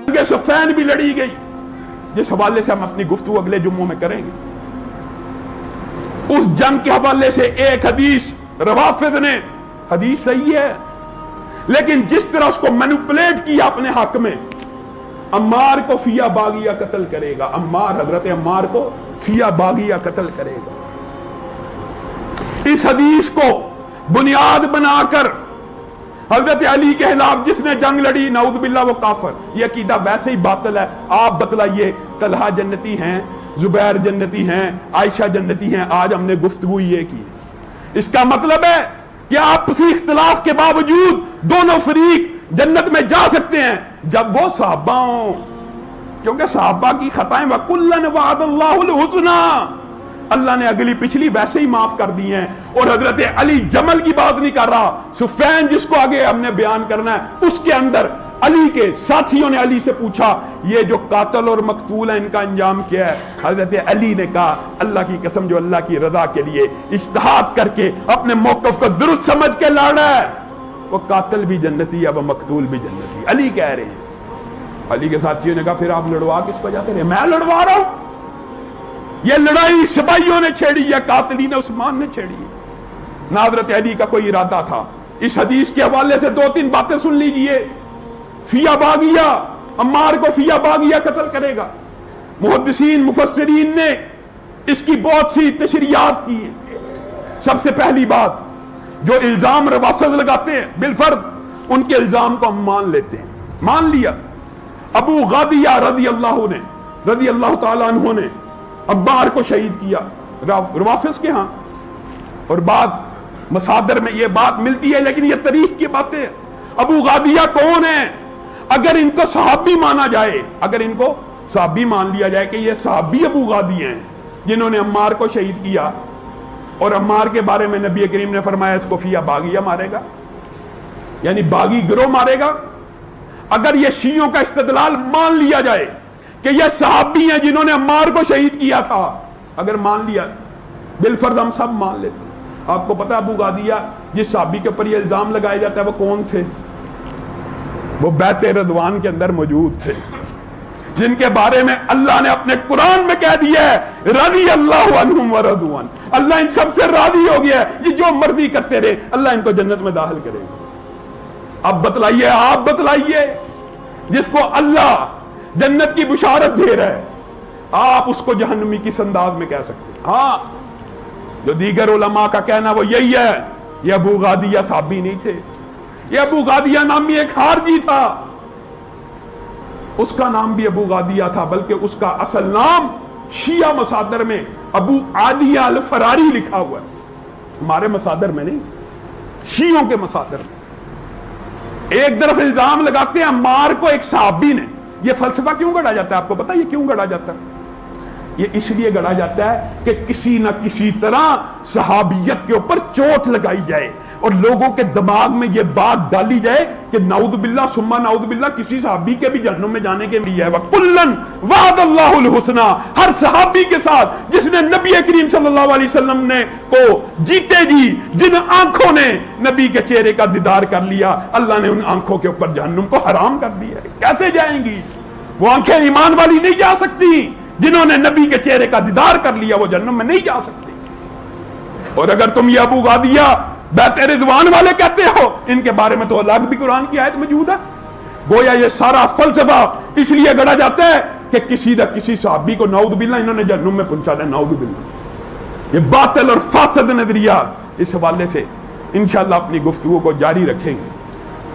جنگ صفین بھی لڑی گئی، جس حوالے سے ہم اپنی گفتگو اگلے جمعوں میں کریں گے۔ اس جنگ کے حوالے سے ایک حدیث روافض نے، حدیث صحیح ہے لیکن جس طرح اس کو مینوپولیٹ کیا اپنے حق میں، عمار کو فیا باغیہ قتل کرے گا، عمار، حضرت عمار کو فیا باغیہ قتل کرے گا، اس حدیث کو بنیاد بنا کر حضرت علی کے خلاف جس نے جنگ لڑی، نعوذ باللہ وہ کافر۔ یہ عقیدہ ویسے ہی باطل ہے۔ آپ بتلائیے طلحہ جنتی ہیں، زبیر جنتی ہیں، عائشہ جنتی ہیں، آج ہم نے گفتگو یہ کی۔ اس کا مطلب ہے کہ آپسی اختلاف کے باوجود دونوں فریق جنت میں جا سکتے ہیں جب وہ صحابہ ہوں، کیونکہ صحابہ کی خطائیں وَكُلًّا وَعَدَ اللَّهُ الْحُسْنَىٰ، اللہ نے اگلی پچھلی ویسے ہی معاف کر دی ہیں۔ اور حضرت علی جمل کی بات نہیں کر رہا، صفین جس کو آگے ہم نے بیان کرنا ہے، اس کے اندر علی کے ساتھیوں نے علی سے پوچھا یہ جو قاتل اور مقتول ہیں ان کا انجام کیا ہے؟ حضرت علی نے کہا اللہ کی قسم جو اللہ کی رضا کے لیے اجتہاد کر کے اپنے موقف کو درست سمجھ کے لڑا ہے وہ قاتل بھی جنتی ہے، وہ مقتول بھی جنتی۔ علی کہہ رہے ہیں۔ علی کے ساتھیوں نے کہا پھر آپ لڑوا کس وجہ سے رہے؟ میں لڑوا رہا ہوں، یہ لڑائی سپاہیوں نے چھیڑی ہے، قاتلین عثمان نے چھیڑی ہے، نہ حضرت علی کا کوئی ارادہ تھا۔ اس حدیث کے حوالے سے دو تین باتیں سن لیجئے۔ فیا باغیہ، عمار کو فیا باغیہ قتل کرے گا۔ محدثین مفسرین نے اس کی بہت سی تشریحات کی ہیں۔ سب سے پہلی بات، جو الزام روافض لگاتے ہیں بالفرض ان کے الزام کو ہم مان لیتے ہیں۔ مان لیا ابو غادیہ رضی اللہ تعالیٰ عنہ نے عمار کو شہید کیا روافض کے ہاں، اور بعض مصادر میں یہ بات ملتی ہے لیکن یہ تاریخ کی باتیں ہیں۔ ابو غادیہ کون ہیں؟ اگر ان کو صحابی مانا جائے، اگر ان کو صحابی مان لیا جائے کہ یہ صحابی ابو غادیہ ہیں جنہوں نے عمار کو شہید کیا، اور عمار کے بارے میں نبی کریم نے فرمایا اس کو فیا باغیہ مارے گا، یعنی باغی گروہ مارے گا۔ اگر یہ شیعوں کا استدلال مان لیا جائے کہ یہ صحابی ہیں جنہوں نے عمار کو شہید کیا تھا، اگر مان لیا، بالفرض ہم سب مان لیتے ہیں۔ آپ کو پتا ابو غادیہ جس صحابی کے اوپر یہ الزام لگایا جاتا ہے وہ کون تھے؟ وہ بیعت رضوان کے اندر موجود تھے، جن کے بارے میں اللہ نے اپنے قرآن میں کہہ دیا ہے رضی اللہ عنہم ورضوا عنہ، اللہ ان سب سے راضی ہو گیا ہے، یہ جو مرضی کرتے رہے اللہ ان کو جنت میں داخل کرے گا۔ اب بتلائیے، آپ بتلائیے، جس کو اللہ جنت کی بشارت دے رہا ہے آپ اس کو جہنمی کس انداز میں کہہ سکتے ہیں؟ ہاں، جو دیگر علماء کا کہنا وہ یہی ہے یہ ابو غادیہ صحابی نہیں تھے، یہ ابو غادیہ نامی ایک خارجی تھا، اس کا نام بھی ابو غادیہ تھا، بلکہ اس کا اصل نام شیعہ مصادر میں ابو عادیہ الفراری لکھا ہوا ہے، ہمارے مصادر میں نہیں، شیعوں کے مصادر میں۔ ایک طرف الزام لگاتے ہیں عمار کو ایک صحابی نے۔ یہ فلسفہ کیوں گڑا جاتا ہے؟ آپ کو پتا یہ کیوں گڑا جاتا ہے؟ یہ اس لیے گڑا جاتا ہے کہ کسی نہ کسی طرح صحابیت کے اوپر چوٹ لگائی جائے اور لوگوں کے دماغ میں یہ بات ڈالی جائے کہ نعوذ باللہ ثم نعوذ باللہ کسی صحابی کے بھی جہنم میں جانے کے لیے ہے۔ وَكُلًّا وَعَدَ اللَّهُ الْحُسْنَىٰ، ہر صحابی کے ساتھ جس نے نبی کریم صلی اللہ علیہ وسلم نے کو جیتے جی جن آنکھوں نے نبی کے چہرے کا دیدار کر لیا، اللہ نے ان آنکھوں کے اوپر جہنم کو حرام کر دیا ہے۔ کیسے جائیں گی وہ آنکھیں؟ ایمان والی نہیں جا سکتی۔ جنہوں نے نبی کے چہرے کا دیدار کر لیا وہ جہنم میں نہیں جا سکتے۔ اور اگر تم یہ ابو غادیہ بیعت رضوان والے کہتے ہو، ان کے بارے میں تو الگ بھی قرآن کی آیت موجود ہے۔ گویا یہ سارا فلسفہ اس لیے گڑا جاتا ہے کہ کسی نہ کسی صحابی کو نعوذ باللہ انہوں نے جہنم میں پہنچا دیا، نعوذ باللہ۔ یہ باطل اور فاسد نظریہ، اس حوالے سے انشاءاللہ اپنی گفتگو کو جاری رکھیں گے،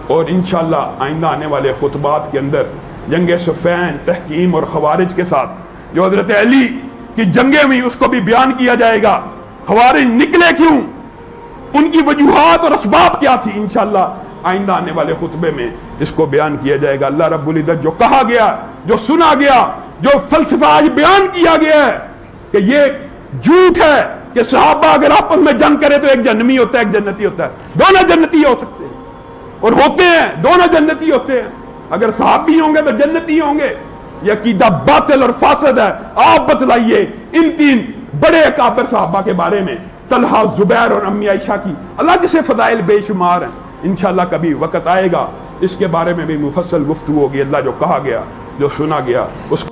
اور انشاءاللہ آئندہ آنے والے خطبات کے اندر جنگ صفین، تحکیم اور خوارج کے ساتھ جو حضرت علی کی جنگیں ہوئی اس کو بھی بیان کیا جائے گا۔ خوارج نکلے کیوں، ان کی وجوہات اور اسباب کیا تھی، انشاءاللہ آئندہ آنے والے خطبے میں اس کو بیان کیا جائے گا۔ اللہ رب العزت جو کہا گیا، جو سنا گیا، جو فلسفہ آج بیان کیا گیا ہے کہ یہ جھوٹ ہے کہ صحابہ اگر آپس میں جنگ کرے تو ایک جہنمی ہوتا ہے ایک جنتی ہوتا ہے، دونوں جنتی ہو سکتے ہیں اور ہوتے ہیں، دونوں جنتی ہوتے ہیں۔ اگر صحابی ہوں گے تو جنتی ہوں گے، یہ عقیدہ باطل اور فاسد ہے۔ آپ بتلائیے ان تین بڑے اکابر صحابہ کے بارے میں، طلحہ، زبیر اور امی عائشہ کی الگ سے فضائل بے شمار ہیں۔ انشاءاللہ کبھی وقت آئے گا اس کے بارے میں بھی مفصل گفتگو ہوگی. اللہ جو کہا گیا جو سنا گیا اس